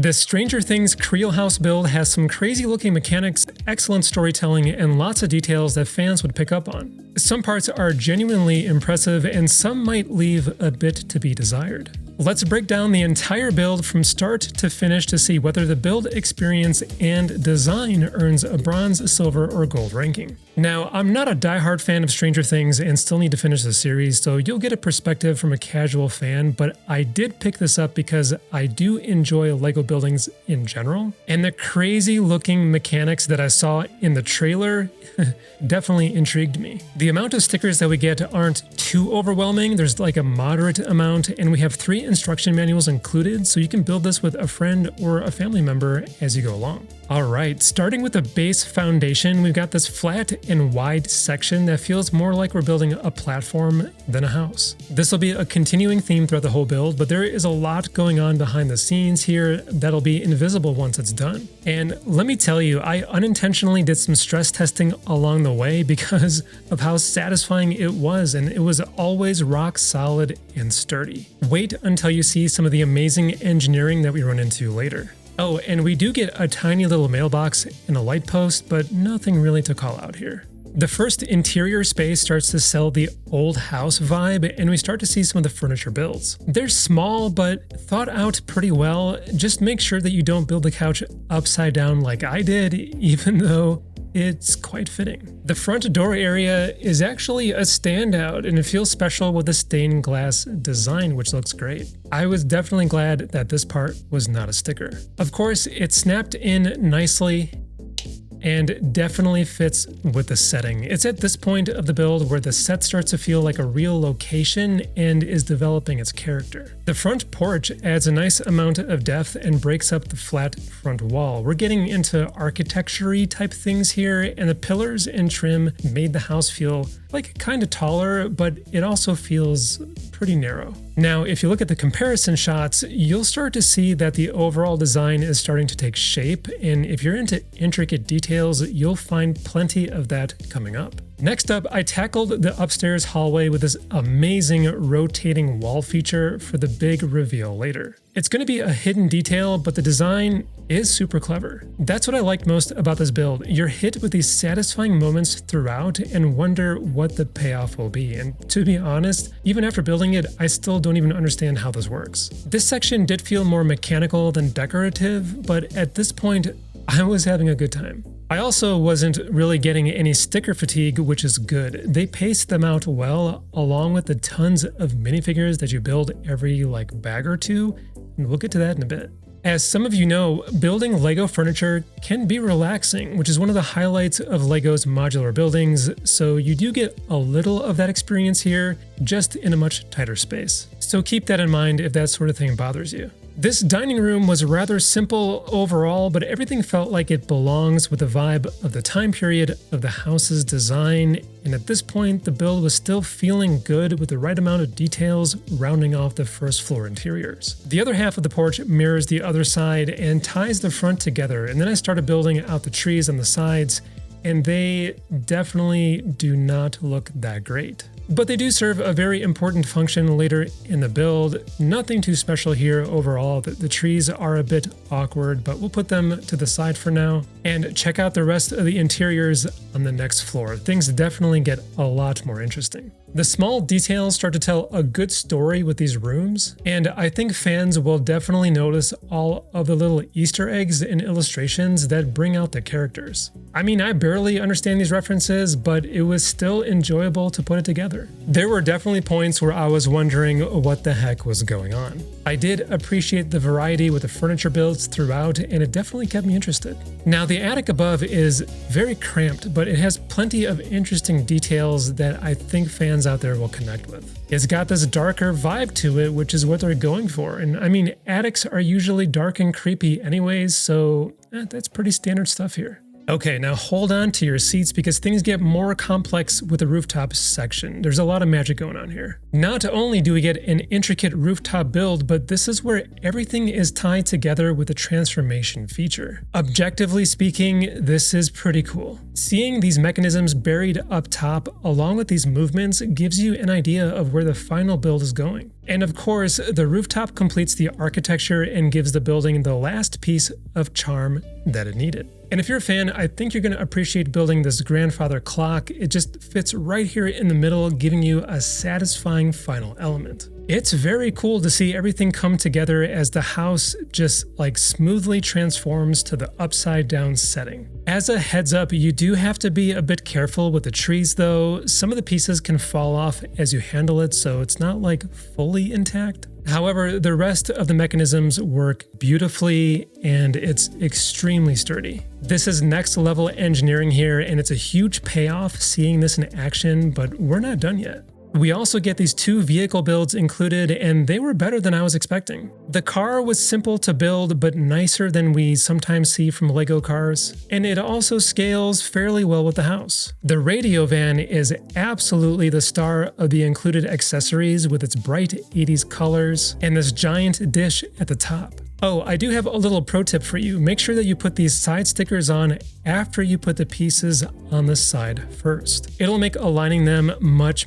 This Stranger Things Creel house build has some crazy looking mechanics, excellent storytelling, and lots of details that fans would pick up on. Some parts are genuinely impressive and some might leave a bit to be desired. Let's break down the entire build from start to finish to see whether the build experience and design earns a bronze, silver, or gold ranking. Now, I'm not a diehard fan of Stranger Things and still need to finish the series, so you'll get a perspective from a casual fan, but I did pick this up because I do enjoy LEGO buildings in general, and the crazy looking mechanics that I saw in the trailer definitely intrigued me. The amount of stickers that we get aren't too overwhelming, there's like a moderate amount, and we have 3 instruction manuals included, so you can build this with a friend or a family member as you go along. Alright, starting with the base foundation, we've got this flat and wide section that feels more like we're building a platform than a house. This will be a continuing theme throughout the whole build, but there is a lot going on behind the scenes here that'll be invisible once it's done. And let me tell you, I unintentionally did some stress testing along the way because of how satisfying it was, and it was always rock solid and sturdy. Wait until you see some of the amazing engineering that we run into later. Oh, and we do get a tiny little mailbox and a light post, but nothing really to call out here. The first interior space starts to sell the old house vibe, and we start to see some of the furniture builds. They're small, but thought out pretty well. Just make sure that you don't build the couch upside down like I did, even though it's quite fitting. The front door area is actually a standout, and it feels special with the stained glass design, which looks great. I was definitely glad that this part was not a sticker. Of course, it snapped in nicely and definitely fits with the setting. It's at this point of the build where the set starts to feel like a real location and is developing its character. The front porch adds a nice amount of depth and breaks up the flat front wall. We're getting into architecture-y type things here, and the pillars and trim made the house feel like kind of taller, but it also feels pretty narrow. Now, if you look at the comparison shots, you'll start to see that the overall design is starting to take shape, and if you're into intricate details, you'll find plenty of that coming up. Next up, I tackled the upstairs hallway with this amazing rotating wall feature for the big reveal later. It's going to be a hidden detail, but the design is super clever. That's what I like most about this build. You're hit with these satisfying moments throughout and wonder what the payoff will be. And to be honest, even after building it, I still don't even understand how this works. This section did feel more mechanical than decorative, but at this point, I was having a good time. I also wasn't really getting any sticker fatigue, which is good. They paced them out well, along with the tons of minifigures that you build every bag or two, and we'll get to that in a bit. As some of you know, building LEGO furniture can be relaxing, which is one of the highlights of LEGO's modular buildings, so you do get a little of that experience here, just in a much tighter space. So keep that in mind if that sort of thing bothers you. This dining room was rather simple overall, but everything felt like it belongs with the vibe of the time period of the house's design, and at this point the build was still feeling good with the right amount of details rounding off the first floor interiors. The other half of the porch mirrors the other side and ties the front together, and then I started building out the trees on the sides, and they definitely do not look that great. But they do serve a very important function later in the build. Nothing too special here overall. The trees are a bit awkward, but we'll put them to the side for now. And check out the rest of the interiors on the next floor. Things definitely get a lot more interesting. The small details start to tell a good story with these rooms, and I think fans will definitely notice all of the little Easter eggs and illustrations that bring out the characters. I mean, I barely understand these references, but it was still enjoyable to put it together. There were definitely points where I was wondering what the heck was going on. I did appreciate the variety with the furniture builds throughout, and it definitely kept me interested. Now, the attic above is very cramped, but it has plenty of interesting details that I think fans out there will connect with. It's got this darker vibe to it, which is what they're going for. And I mean, attics are usually dark and creepy anyways, so that's pretty standard stuff here. Okay, now hold on to your seats because things get more complex with the rooftop section. There's a lot of magic going on here. Not only do we get an intricate rooftop build, but this is where everything is tied together with the transformation feature. Objectively speaking, this is pretty cool. Seeing these mechanisms buried up top along with these movements gives you an idea of where the final build is going. And of course, the rooftop completes the architecture and gives the building the last piece of charm that it needed. And if you're a fan, I think you're going to appreciate building this grandfather clock. It just fits right here in the middle, giving you a satisfying final element. It's very cool to see everything come together as the house just like smoothly transforms to the upside down setting. As a heads up, you do have to be a bit careful with the trees though. Some of the pieces can fall off as you handle it, so it's not like fully intact. However, the rest of the mechanisms work beautifully and it's extremely sturdy. This is next level engineering here, and it's a huge payoff seeing this in action, but we're not done yet. We also get these 2 vehicle builds included, and they were better than I was expecting. The car was simple to build, but nicer than we sometimes see from Lego cars, and it also scales fairly well with the house. The radio van is absolutely the star of the included accessories with its bright 80s colors and this giant dish at the top. Oh, I do have a little pro tip for you. Make sure that you put these side stickers on after you put the pieces on the side first. It'll make aligning them much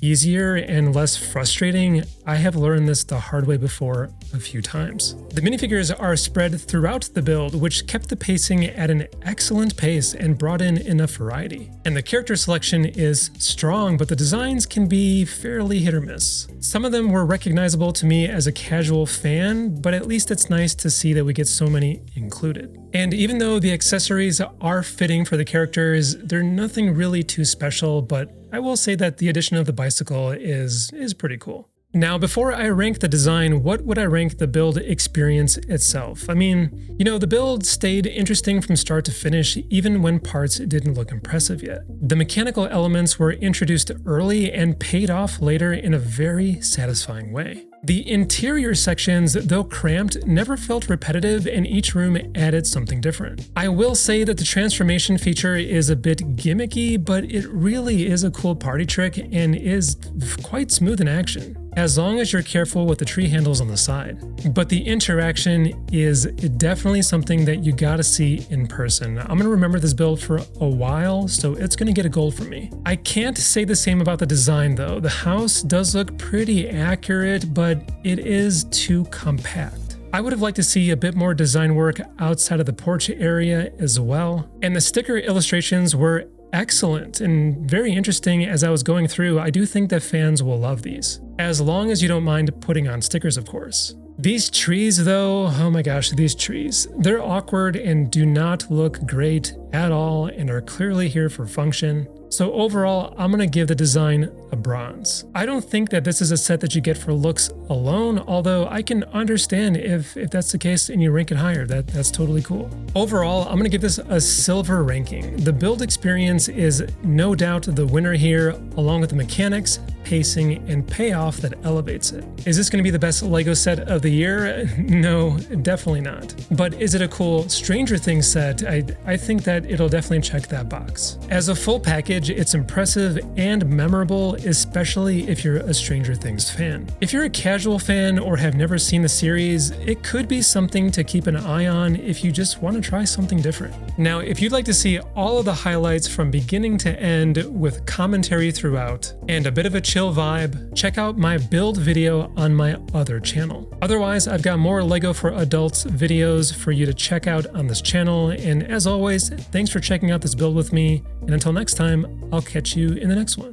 easier and less frustrating. I have learned this the hard way before a few times. The minifigures are spread throughout the build, which kept the pacing at an excellent pace and brought in enough variety. And the character selection is strong, but the designs can be fairly hit or miss. Some of them were recognizable to me as a casual fan, but at least it's nice to see that we get so many included. And even though the accessories are fitting for the characters, they're nothing really too special, but I will say that the addition of the bicycle is pretty cool. Now, before I rank the design, what would I rank the build experience itself? I mean, the build stayed interesting from start to finish, even when parts didn't look impressive yet. The mechanical elements were introduced early and paid off later in a very satisfying way. The interior sections, though cramped, never felt repetitive, and each room added something different. I will say that the transformation feature is a bit gimmicky, but it really is a cool party trick and is quite smooth in action, as long as you're careful with the tree handles on the side. But the interaction is definitely something that you gotta see in person. I'm gonna remember this build for a while, so it's gonna get a gold from me. I can't say the same about the design though. The house does look pretty accurate, but it is too compact. I would have liked to see a bit more design work outside of the porch area as well. And the sticker illustrations were excellent and very interesting as I was going through. I do think that fans will love these, as long as you don't mind putting on stickers, of course. These trees though, oh my gosh, these trees. They're awkward and do not look great at all and are clearly here for function. So overall, I'm gonna give the design a bronze. I don't think that this is a set that you get for looks alone, although I can understand if that's the case and you rank it higher. That's totally cool. Overall, I'm gonna give this a silver ranking. The build experience is no doubt the winner here, along with the mechanics, pacing, and payoff that elevates it. Is this gonna be the best LEGO set of the year? No, definitely not. But is it a cool Stranger Things set? I think that it'll definitely check that box. As a full package, it's impressive and memorable, especially if you're a Stranger Things fan. If you're a casual fan or have never seen the series, it could be something to keep an eye on if you just want to try something different. Now, if you'd like to see all of the highlights from beginning to end with commentary throughout and a bit of a chill vibe, check out my build video on my other channel. Otherwise, I've got more LEGO for Adults videos for you to check out on this channel, and as always, thanks for checking out this build with me, and until next time, I'll catch you in the next one.